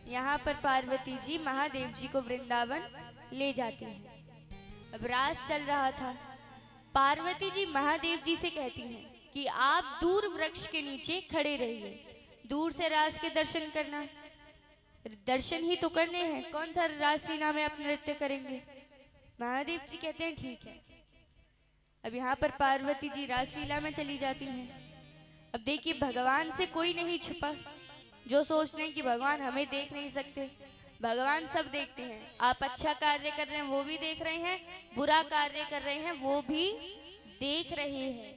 यहाँ पर पार्वती जी महादेव जी को वृंदावन ले जाती हैं। अब रास चल रहा था। पार्वती जी महादेव जी से कहती हैं कि आप दूर वृक्ष के नीचे खड़े रहिए, दूर से रास के दर्शन करना। दर्शन ही तो करने हैं, कौन सा रासलीला में आप नृत्य करेंगे। महादेव जी कहते हैं ठीक है। अब यहाँ पर पार्वती जी रासलीला में चली जाती हैं। अब देखिए भगवान से कोई नहीं छुपा। जो सोचते हैं कि भगवान हमें देख नहीं सकते, भगवान सब देखते हैं। आप अच्छा कार्य कर रहे हैं वो भी देख रहे हैं, बुरा कार्य कर रहे हैं वो भी देख रहे हैं।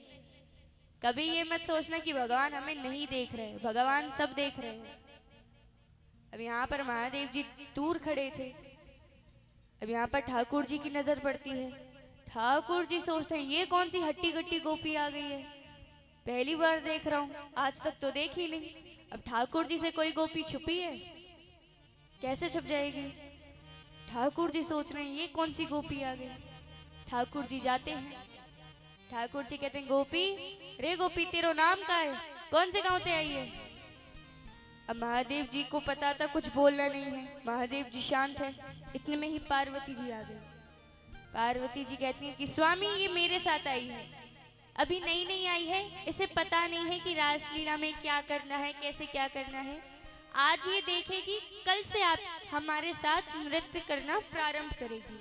कभी ये मत सोचना कि भगवान हमें नहीं देख रहे, भगवान सब देख रहे हैं। अब यहाँ पर महादेव जी दूर खड़े थे। अब यहाँ पर ठाकुर जी की नजर पड़ती है। ठाकुर जी सोचते हैं ये कौन सी हट्टी गट्टी गोपी आ गई है, पहली बार देख रहा हूँ, आज तक तो देखी नहीं। अब ठाकुर जी से कोई गोपी छुपी है, कैसे छुप जाएगी। ठाकुर जी सोच रहे हैं ये कौन सी गोपी आ गई। ठाकुर जी जाते हैं। ठाकुर जी कहते हैं गोपी, रे गोपी तेरो नाम का है, कौन से गांव से आई है। अब महादेव जी को पता था कुछ बोलना नहीं है, महादेव जी शांत है। इतने में ही पार्वती जी आ गई। पार्वती जी कहती हैं कि स्वामी ये मेरे साथ आई है, अभी नई नई आई है, इसे पता नहीं है कि रासलीला में क्या करना है, कैसे क्या करना है। आज ये देखेगी, कल से आप हमारे साथ नृत्य करना प्रारंभ करेगी।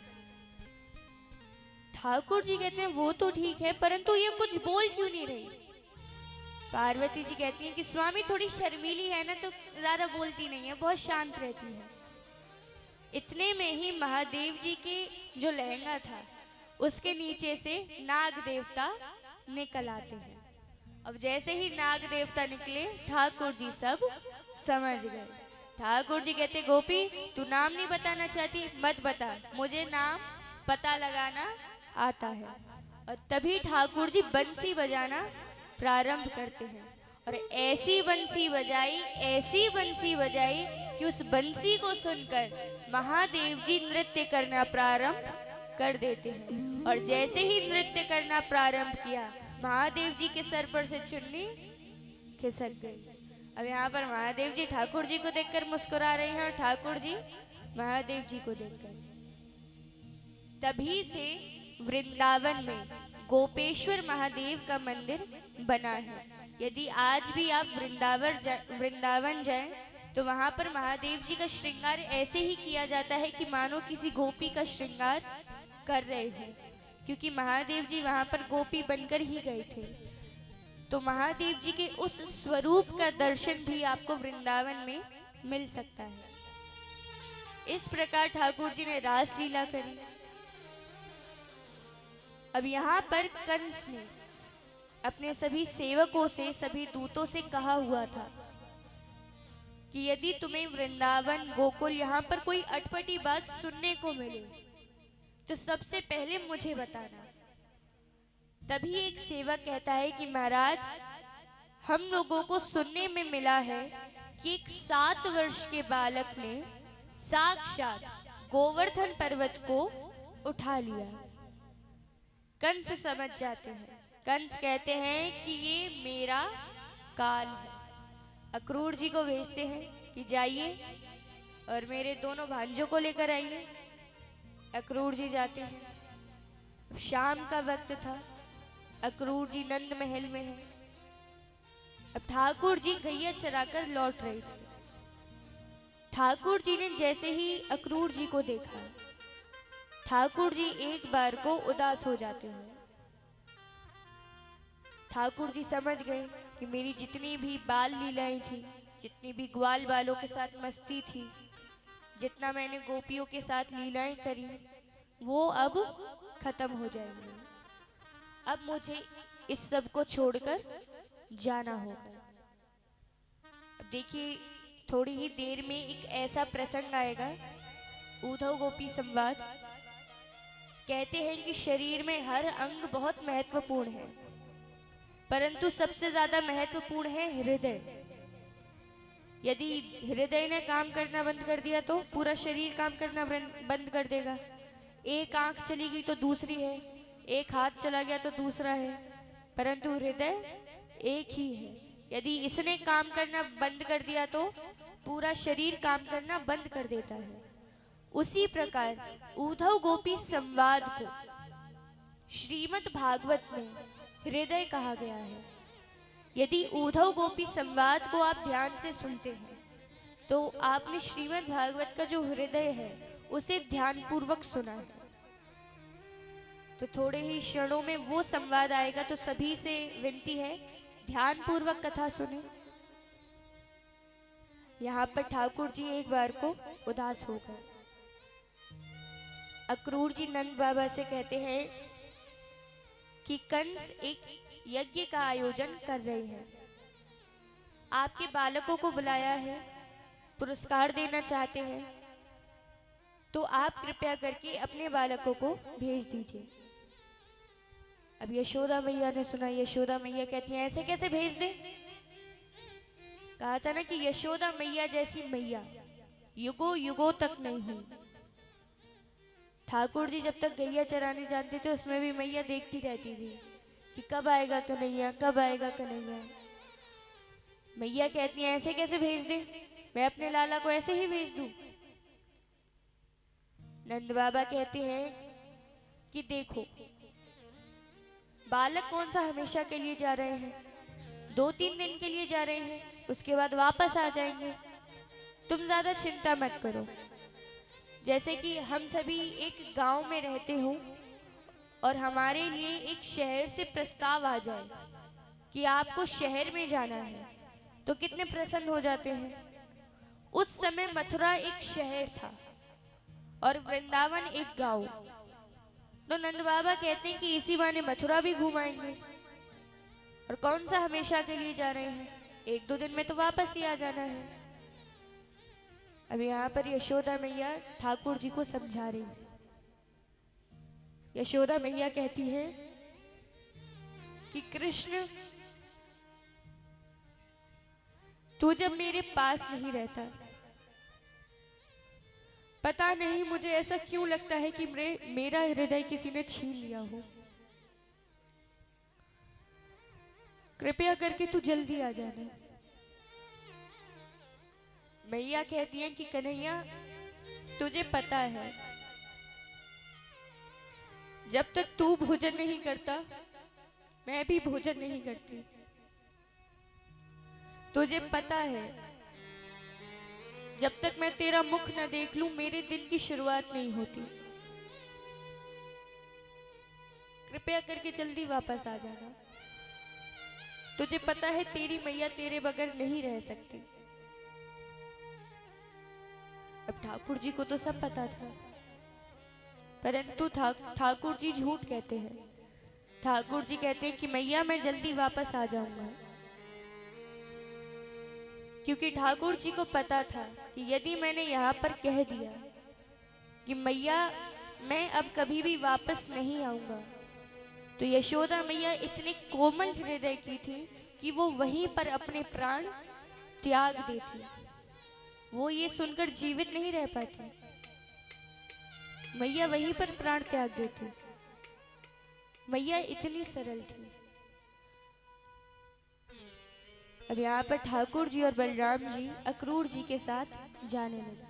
ठाकुर जी कहते हैं वो तो ठीक है, परंतु ये कुछ बोल क्यों नहीं रही। पार्वती जी कहती हैं कि स्वामी थोड़ी शर्मीली है ना, तो ज्यादा बोलती नहीं है, बहुत शांत रहती है। इतने में ही महादेव जी के जो लहंगा था उसके नीचे से नाग देवता निकल आते हैं। अब जैसे ही नाग देवता निकले ठाकुर जी सब समझ गए। ठाकुर जी कहते गोपी तू नाम नहीं बताना चाहती, मत बता, मुझे नाम पता लगाना आता है। और तभी ठाकुर जी बंसी बजाना प्रारंभ करते हैं और ऐसी बंसी बजाई, ऐसी बंसी बजाई कि उस बंसी को सुनकर महादेव जी नृत्य करना प्रारंभ कर देते हैं। और जैसे ही नृत्य करना प्रारंभ किया महादेव जी के सर पर से चुन्नी खिसक गई। अब यहाँ पर महादेव जी ठाकुर जी को देखकर मुस्कुरा रहे हैं और ठाकुर जी महादेव जी को देखकर। तभी से वृंदावन में गोपेश्वर महादेव का मंदिर बना है। यदि आज भी आप वृंदावन जाएं तो वहां पर महादेव जी का श्रृंगार ऐसे ही किया जाता है कि मानो किसी गोपी का श्रृंगार कर रहे हैं, क्योंकि महादेव जी वहां पर गोपी बनकर ही गए थे। तो महादेव जी के उस स्वरूप का दर्शन भी आपको वृंदावन में मिल सकता है। इस प्रकार ठाकुर जी ने रास लीला करी। अब यहाँ पर कंस ने अपने सभी सेवकों से, सभी दूतों से कहा हुआ था कि यदि तुम्हें वृंदावन, गोकुल, यहाँ पर कोई अटपटी बात सुनने को मिले तो सबसे पहले मुझे बताना। तभी एक सेवक कहता है कि महाराज, हम लोगों को सुनने में मिला है कि एक 7 वर्ष के बालक ने साक्षात गोवर्धन पर्वत को उठा लिया। कंस समझ जाते हैं। कंस कहते हैं कि ये मेरा काल है। अक्रूर जी को भेजते हैं कि जाइए और मेरे दोनों भांजों को लेकर आइए। अक्रूर जी जाते हैं। शाम का वक्त था, अक्रूर जी नंद महल में हैं। अब ठाकुर जी गैया चराकर लौट रहे थे। ठाकुर जी ने जैसे ही अक्रूर जी को देखा, ठाकुर जी एक बार को उदास हो जाते हैं। ठाकुर जी समझ गए कि मेरी जितनी भी बाल लीलाएं थी, जितनी भी ग्वाल बालों के साथ मस्ती थी, जितना मैंने गोपियों के साथ लीलाएं करी, वो अब खत्म हो जाएंगी। अब मुझे इस सब को छोड़कर जाना होगा। अब देखिए थोड़ी ही देर में एक ऐसा प्रसंग आएगा, उद्धव गोपी संवाद। कहते हैं कि शरीर में हर अंग बहुत महत्वपूर्ण है, परंतु सबसे ज्यादा महत्वपूर्ण है हृदय। यदि हृदय ने काम करना बंद कर दिया तो पूरा शरीर काम करना बंद कर देगा। एक आंख चली गई तो दूसरी है, एक हाथ चला गया तो दूसरा है, परंतु हृदय एक ही है। यदि इसने काम करना बंद कर दिया तो पूरा शरीर काम करना बंद कर देता है। उसी प्रकार उद्धव गोपी संवाद को श्रीमद् भागवत में हृदय कहा गया है। यदि उद्धव गोपी संवाद को आप ध्यान से सुनते हैं तो आपने श्रीमद् भागवत का जो हृदय है उसे ध्यान पूर्वक सुना है। तो थोड़े ही क्षणों में वो संवाद आएगा, तो सभी से विनती है ध्यान पूर्वक कथा सुने। यहाँ पर ठाकुर जी एक बार को उदास हो गए। अक्रूर जी नंद बाबा से कहते हैं कि कंस एक यज्ञ का आयोजन कर रहे हैं, आपके बालकों को बुलाया है, पुरस्कार देना चाहते हैं, तो आप कृपया करके अपने बालकों को भेज दीजिए। अब यशोदा मैया ने सुना। यशोदा मैया कहती हैं ऐसे कैसे भेज दे? कहा था ना कि यशोदा मैया जैसी मैया युगों युगों तक नहीं हुई। ठाकुर जी जब तक गैया चराने जानते थे उसमें भी मैया देखती रहती थी कि कब आएगा कन्हैया, कब आएगा कन्हैया। मैया कहती हैं ऐसे कैसे भेज दे, मैं अपने लाला को ऐसे ही भेज दूं? नंद बाबा कहते हैं कि देखो, बालक कौन सा हमेशा के लिए जा रहे हैं, 2-3 दिन के लिए जा रहे हैं, उसके बाद वापस आ जाएंगे। तुम ज्यादा चिंता मत करो। जैसे कि हम सभी एक गांव में रहते हो और हमारे लिए एक शहर से प्रस्ताव आ जाए कि आपको शहर में जाना है, तो कितने प्रसन्न हो जाते हैं। उस समय मथुरा एक शहर था और वृंदावन एक गांव। तो नंद बाबा कहते हैं कि इसी बहाने मथुरा भी घुमाएंगे। और कौन सा हमेशा के लिए जा रहे हैं, 1-2 दिन में तो वापस ही आ जाना है। अब यहाँ पर यशोदा मैया ठाकुर जी को समझा रही है। यशोदा मैया कहती है कि कृष्ण, तू जब मेरे पास नहीं रहता, पता नहीं मुझे ऐसा क्यों लगता है कि मेरा हृदय किसी ने छीन लिया हो। कृपया करके तू जल्दी आ जाना। मैया कहती है कि कन्हैया, तुझे पता है जब तक तू भोजन नहीं करता मैं भी भोजन नहीं करती। तुझे पता है जब तक मैं तेरा मुख न देख लूं मेरे दिन की शुरुआत नहीं होती। कृपया करके जल्दी वापस आ जाना। तुझे पता है तेरी मैया तेरे बगैर नहीं रह सकती। अब ठाकुर जी को तो सब पता था, परंतु ठाकुर जी झूठ कहते हैं। ठाकुर जी कहते हैं कि मैया मैं जल्दी वापस आ जाऊंगा, क्योंकि ठाकुर जी को पता था कि यदि मैंने यहाँ पर कह दिया कि मैया मैं अब कभी भी वापस नहीं आऊंगा, तो यशोदा मैया इतने कोमल हृदय की थी कि वो वहीं पर अपने प्राण त्याग देती। वो ये सुनकर जीवित नहीं रह पाती। मैया वहीं पर प्राण त्याग देती। मैया इतनी सरल थी। अब यहाँ पर ठाकुर जी और बलराम जी अक्रूर जी के साथ जाने लगे।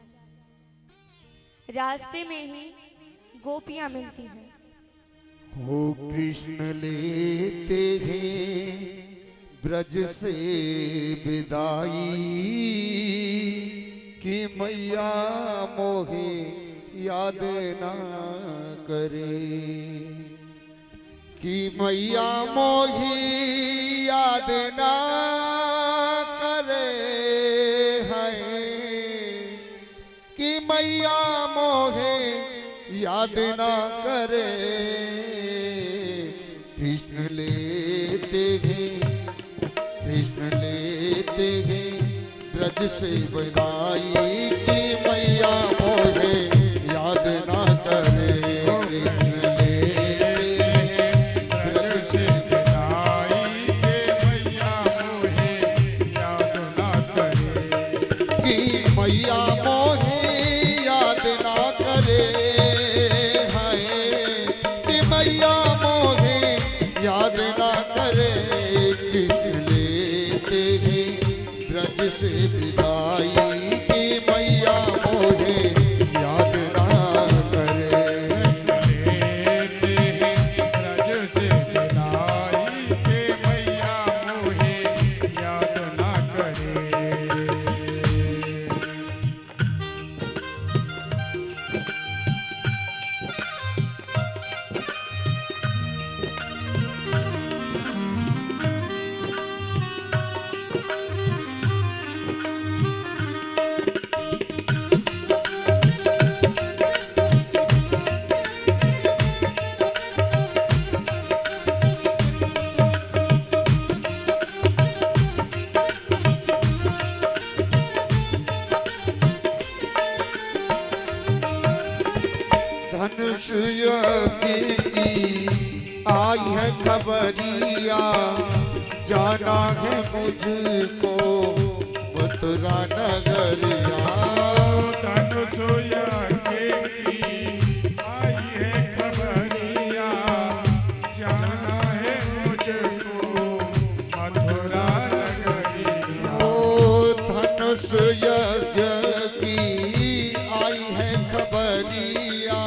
रास्ते में ही गोपियां मिलती हैं। हो कृष्ण लेते हैं ब्रज से विदाई, कि मैया मोहे याद ना करे, कि मैया मोहे याद ना करे है, कि मैया मोहे याद ना करे। कृष्ण लेते हैं, कृष्ण लेते हैं ब्रज से विदाई, कि मैया मोहे याद ना करे। कृष्ण लेते हैं ब्रज से विदाई, कि मैया मोहे याद ना करे, कि मैया मोहे याद ना करे है, कि मैया मोहे याद ना करे। कृष्ण लेते हैं ब्रज से विदाई, धनुष यज्ञ की आई है खबरिया, जाना है मुझको मथुरा नगरिया। धनुष यज्ञ की आई है खबरिया, जाना है मुझको मथुरा नगरिया। ओ धनुष यज्ञ की आई है खबरिया,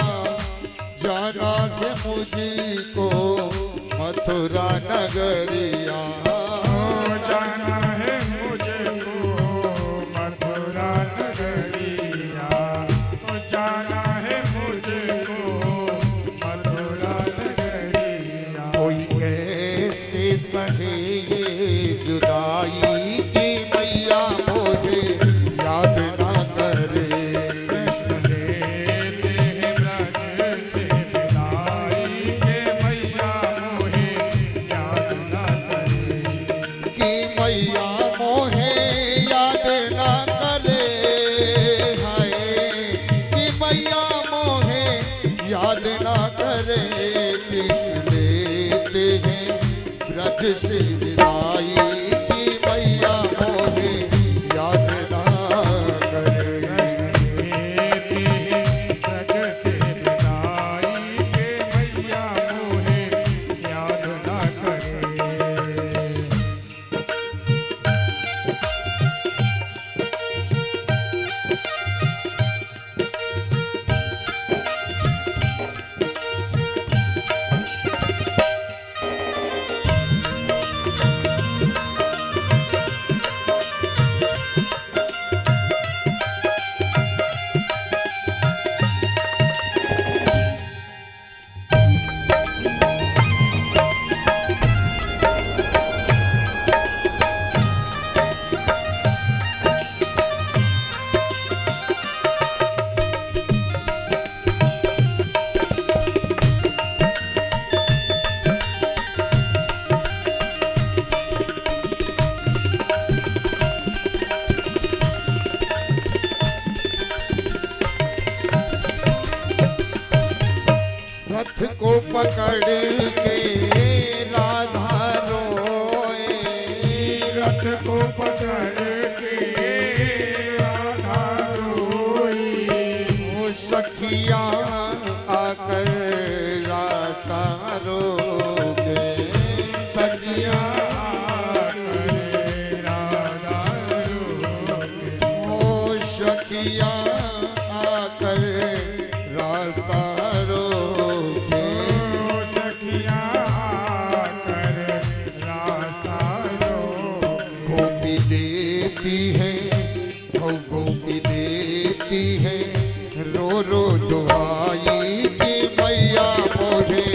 जाना है मुझको मथुरा नगरिया। जाना है मुझको मथुरा नगरिया, जाना है मुझको मथुरा नगरिया। कोई कैसे सहे ये जुदाई की मैया मुझे याद ना करे। कृष्ण लेते हैं ब्रज से विदाई, के मैया मोहे याद न करे। कि मैया मोहे याद ना करे। हाय कि मैया मोहे याद ना करे। कृष्ण लेते हैं ब्रज से विदाई, कि मैया मोहे याद ना करे। लेते हैं ब्रज से विदाई, के मैया मोहे याद न करे। रथ को पकड़ के राधा रोए। रथ को पकड़ के राधा रोई, वो सखिया आकर राता रोगे। सखिया आकर राधा रोई। ओ सखिया आकर रास्ता रोगे। सखिया आकर रास्ता रोई। गोपी देती है, ओ गोपी देती है रो रो दुआई, कि मैया मोहे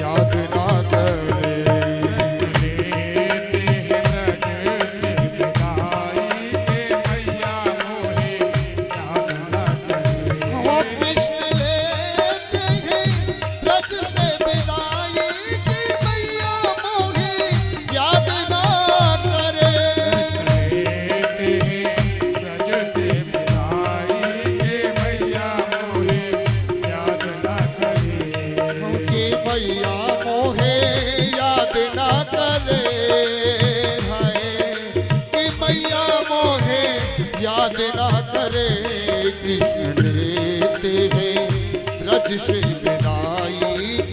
याद ना करे। लेते हैं ब्रज से विदाई, के मैया मोहे याद न करे। वो कृष्ण लेते हैं ब्रज से विदाई, कि मैया मोहे याद ना करे। लेते हैं ब्रज से विदाई, के मैया मोहे याद न करे। कि मैया मोहे याद ना करे। हाय कि मैया मोहे याद ना करे। कृष्ण लेते हैं ब्रज से विदाई,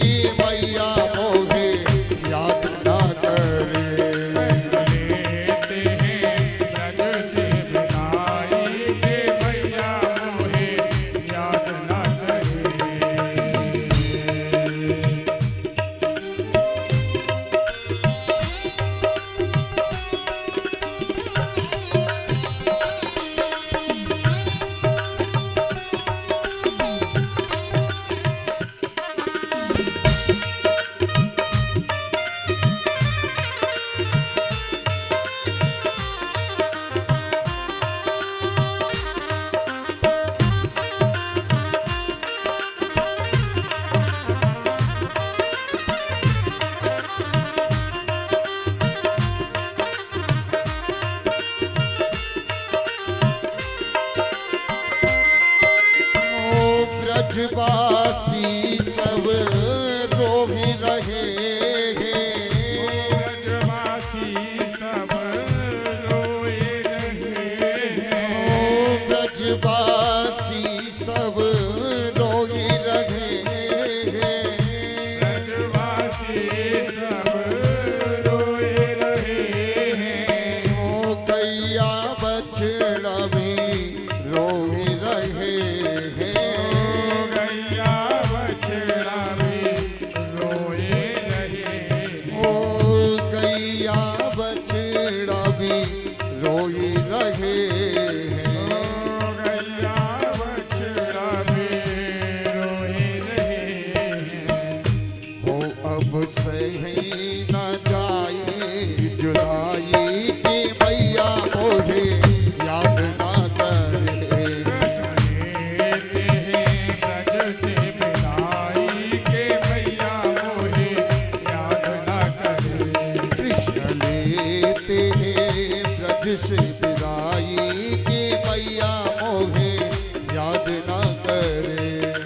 कि मैया मोहे याद ना करे। लेते हैं ब्रज से विदाई, के मैया मोहे याद न करे। ब्रजवासी सब रोहि रहे हैं। ब्रजवासी सब रोए रहे हैं। ब्रजवासी सब रोहि रहे हैं। ब्रजवासी सब रोए रहे हैं। गैया बछड़ा भी रोहि रहे हैं। गैया बछड़ा भी रोए रहे हैं। ओ गैया बछड़ा भी रोई रहे हैं। गैया बछड़ा भी रोए रहे हैं। हो अब सही न जाए जुदाई की मैया मोहे याद ना करे। लेते हैं ब्रज से विदाई के मैया मोहे याद न करे। कृष्ण लेते हैं ब्रज से विदाई की मैया मोहे याद ना करे।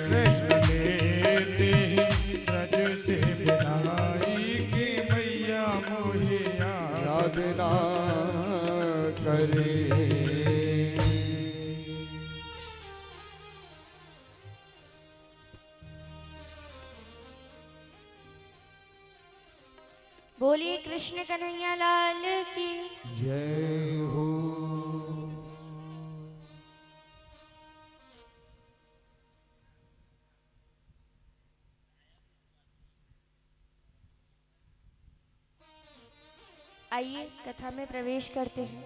कृष्ण लेते हैं ब्रज से विदाई के मैया मोहे याद ना करे। बोलिए कृष्ण कन्हैया लाल की। जय हो। आइए कथा में प्रवेश करते हैं।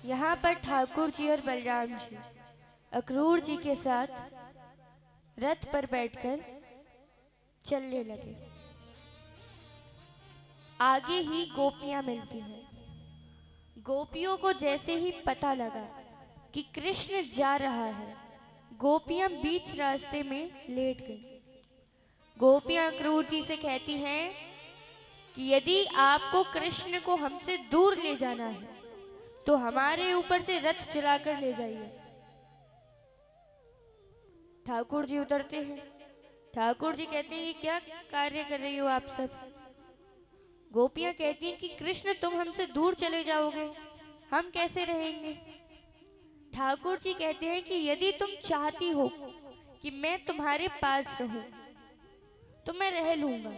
यहाँ पर ठाकुर जी और बलराम जी अक्रूर जी के साथ रथ पर बैठकर चलने लगे। आगे ही गोपियां मिलती हैं। गोपियों को जैसे ही पता लगा कि कृष्ण जा रहा है, गोपियां बीच रास्ते में लेट गई। गोपियां अक्रूर जी से कहती हैं कि यदि आपको कृष्ण को हमसे दूर ले जाना है तो हमारे ऊपर से रथ चलाकर ले जाइए। ठाकुर जी उतरते हैं। ठाकुर जी कहते हैं ये क्या कार्य कर रही हो आप सब। गोपियां कहती हैं कि कृष्ण तुम हमसे दूर चले जाओगे, हम कैसे रहेंगे। ठाकुर जी कहते हैं कि यदि तुम चाहती हो कि मैं तुम्हारे पास रहूं तो मैं रह लूंगा,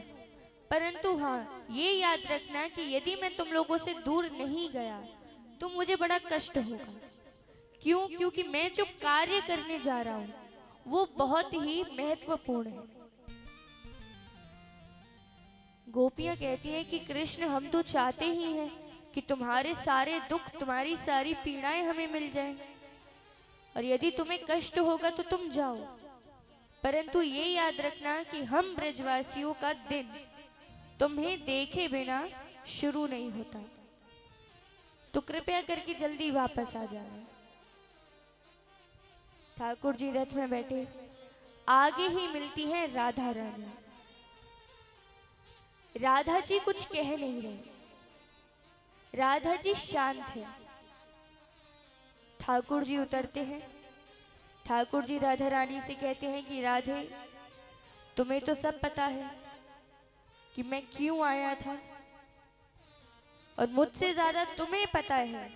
परंतु हाँ ये याद रखना कि यदि मैं तुम लोगों से दूर नहीं गया तो मुझे बड़ा कष्ट होगा। क्यों? क्योंकि मैं जो कार्य करने जा रहा हूं वो बहुत ही महत्वपूर्ण है। गोपियां कहती हैं कि कृष्ण हम तो चाहते ही हैं कि तुम्हारे सारे दुख, तुम्हारी सारी पीड़ाएं हमें मिल जाएं, और यदि तुम्हें कष्ट होगा तो तुम जाओ, परंतु ये याद रखना कि हम ब्रजवासियों का दिन तुम्हें देखे बिना शुरू नहीं होता, तो कृपया करके जल्दी वापस आ जाना। ठाकुर जी रथ में बैठे। आगे ही मिलती है राधा रानी। राधा जी कुछ कह नहीं रहे। राधा जी शांत है। ठाकुर जी उतरते हैं। ठाकुर जी राधा रानी से कहते हैं कि राधे, तुम्हें तो सब पता है कि मैं क्यों आया था, और मुझसे ज्यादा तुम्हें पता है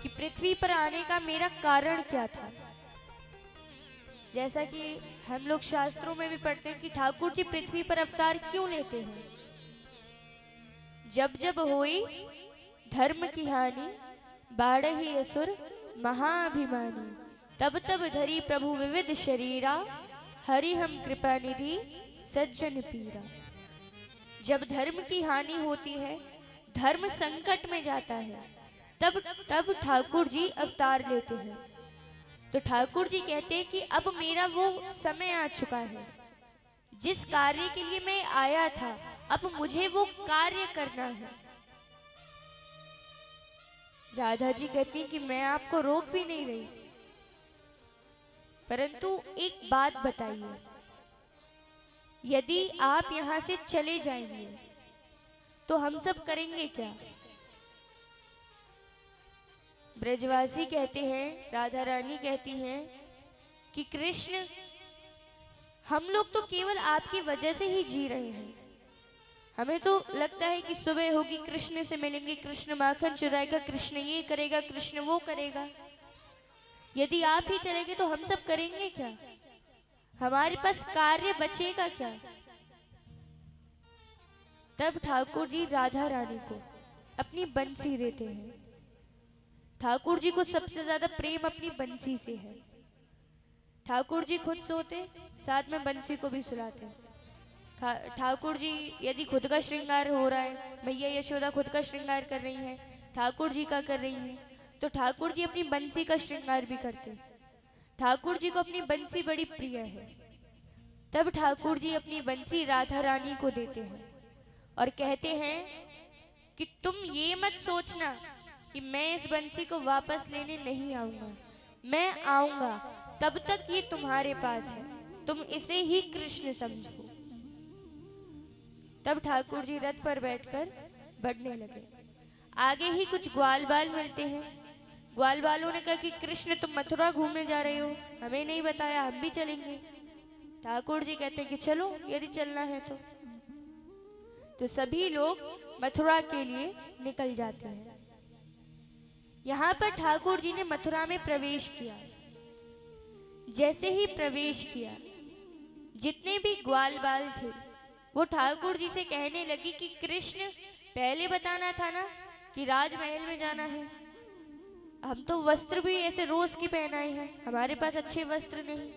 कि पृथ्वी पर आने का मेरा कारण क्या था। जैसा कि हम लोग शास्त्रों में भी पढ़ते हैं कि ठाकुर जी पृथ्वी पर अवतार क्यों लेते हैं। जब जब होई धर्म की हानि, बाढ़हि असुर महाअभिमानी, तब तब धरी प्रभु विविध शरीरा, हरि हम कृपा निधि सज्जन पीरा। जब धर्म की हानि होती है, धर्म संकट में जाता है, तब ठाकुर जी अवतार लेते हैं। तो ठाकुर जी कहते हैं कि अब मेरा वो समय आ चुका है, जिस कार्य के लिए मैं आया था अब मुझे वो कार्य करना है। राधा जी कहती हैं कि मैं आपको रोक भी नहीं रही, परंतु एक बात बताइए, यदि आप यहां से चले जाएंगे तो हम सब करेंगे क्या। ब्रजवासी कहते हैं, राधा रानी कहती हैं कि कृष्ण, हम लोग तो केवल आपकी वजह से ही जी रहे हैं। हमें तो लगता है कि सुबह होगी कृष्ण से मिलेंगे, कृष्ण माखन चुराएगा, कृष्ण ये करेगा, कृष्ण वो करेगा। यदि आप ही चलेंगे तो हम सब करेंगे क्या? हमारे पास कार्य बचेगा क्या? तब ठाकुर जी राधा रानी को अपनी बंसी देते हैं। ठाकुर जी को सबसे ज्यादा प्रेम अपनी बंसी से है। ठाकुर जी खुद सोते, साथ में बंसी को भी सुलाते। ठाकुर जी यदि खुद का श्रृंगार हो रहा है, मैया यशोदा खुद का श्रृंगार कर रही हैं, ठाकुर जी का कर रही हैं, तो ठाकुर जी अपनी बंसी का श्रृंगार भी करते हैं। ठाकुर जी को अपनी बंसी बड़ी प्रिय है। तब ठाकुर जी अपनी बंसी राधा रानी को देते हैं और कहते हैं कि तुम ये मत सोचना कि मैं इस बंसी को वापस लेने नहीं आऊंगा, मैं आऊंगा, तब तक ये तुम्हारे पास है, तुम इसे ही कृष्ण समझो। तब ठाकुर जी रथ पर बैठकर बढ़ने लगे। आगे ही कुछ ग्वाल बाल मिलते हैं। ग्वाल बालों ने कहा कि कृष्ण तुम मथुरा घूमने जा रहे हो, हमें नहीं बताया, हम भी चलेंगे। ठाकुर जी कहते हैं कि चलो यदि चलना है तो सभी लोग मथुरा के लिए निकल जाते हैं। यहाँ पर ठाकुर जी ने मथुरा में प्रवेश किया। जैसे ही प्रवेश किया, जितने भी ग्वाल बाल थे वो ठाकुर जी से कहने लगी कि कृष्ण पहले बताना था ना कि राजमहल में जाना है। हम तो वस्त्र भी ऐसे रोज की पहनाए हैं, हमारे पास अच्छे वस्त्र नहीं।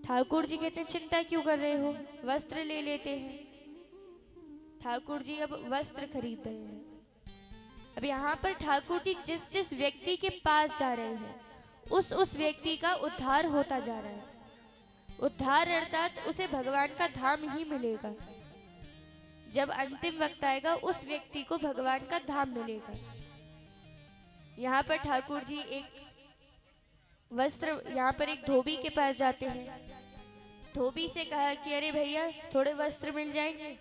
ठाकुर जी कहते हैं चिंता क्यों कर रहे हो, वस्त्र ले लेते हैं। ठाकुर जी अब वस्त्र खरीद रहे हैं। अब यहाँ पर ठाकुर जी जिस जिस व्यक्ति के पास जा रहे हैं उस व्यक्ति का उद्धार होता जा रहा है। उद्धार अर्थात उसे भगवान का धाम ही मिलेगा। जब अंतिम वक्त आएगा उस व्यक्ति को भगवान का धाम मिलेगा। यहाँ पर ठाकुर जी एक वस्त्र, यहाँ पर एक धोबी के पास जाते हैं। धोबी से कहा कि अरे भैया थोड़े वस्त्र मिल जाएंगे।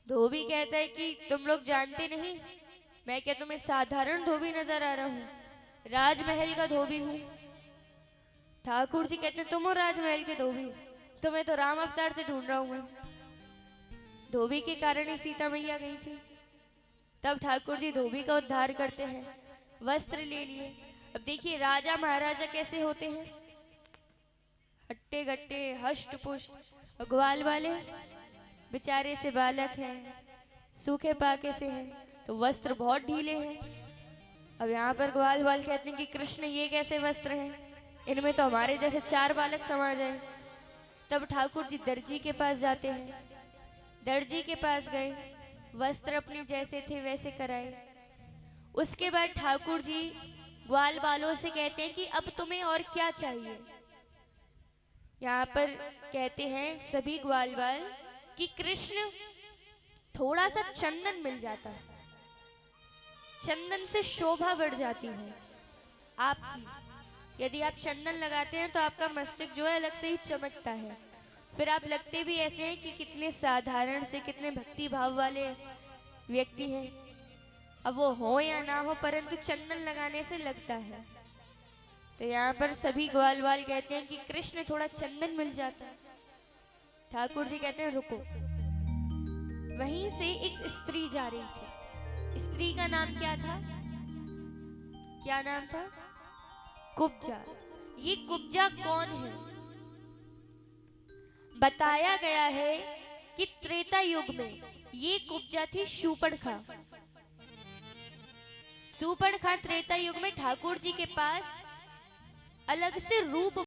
धोबी कहता है कि तुम लोग जानते नहीं, मैं क्या तुम्हें साधारण धोबी नजर आ रहा हूँ? राजमहल का धोबी हूँ। ठाकुर जी कहते हैं तुम हो राजमहल के धोबी? तुम्हें तो राम अवतार से ढूंढ रहा हूं मैं। धोबी के कारण ही सीता मैया गई थी। तब ठाकुर जी धोबी का उद्धार करते हैं, वस्त्र ले लिए। अब देखिए राजा महाराजा कैसे होते हैं, हट्टे गट्टे हष्ट पुष्ट। ग्वाल वाले बेचारे से बालक हैं, सूखे पाके से हैं, तो वस्त्र बहुत ढीले हैं। अब यहाँ पर ग्वाल वाल कहते हैं कि कृष्ण ये कैसे वस्त्र हैं, इनमें तो हमारे जैसे 4 बालक समा जाए। तब ठाकुर जी दर्जी के पास जाते हैं। दर्जी के पास गए, वस्त्र अपने जैसे थे वैसे कराए। उसके बाद ठाकुर जी ग्वाल बालों से कहते हैं कि अब तुम्हें और क्या चाहिए। यहाँ पर कहते हैं सभी ग्वाल बाल कि कृष्ण थोड़ा सा चंदन मिल जाता है, चंदन से शोभा बढ़ जाती है आपकी। यदि आप चंदन लगाते हैं तो आपका मस्तक जो है अलग से ही चमकता है। फिर आप लगते भी ऐसे हैं कि कितने साधारण से, कितने भक्ति भाव वाले व्यक्ति हैं। अब वो हो या ना हो, परंतु चंदन लगाने से लगता है। तो यहाँ पर सभी ग्वाल बाल कहते हैं कि कृष्ण थोड़ा चंदन मिल जाता। ठाकुर जी कहते हैं रुको। वहीं से एक स्त्री जा रही थी। स्त्री का नाम क्या था? क्या नाम था? कुब्जा। ये कुब्जा कौन है? बताया गया है कि त्रेता युग में ये कुब्जा थी शूर्पणखा। शूर्पणखा त्रेता युग में ठाकुर जी के पास अलग से रूप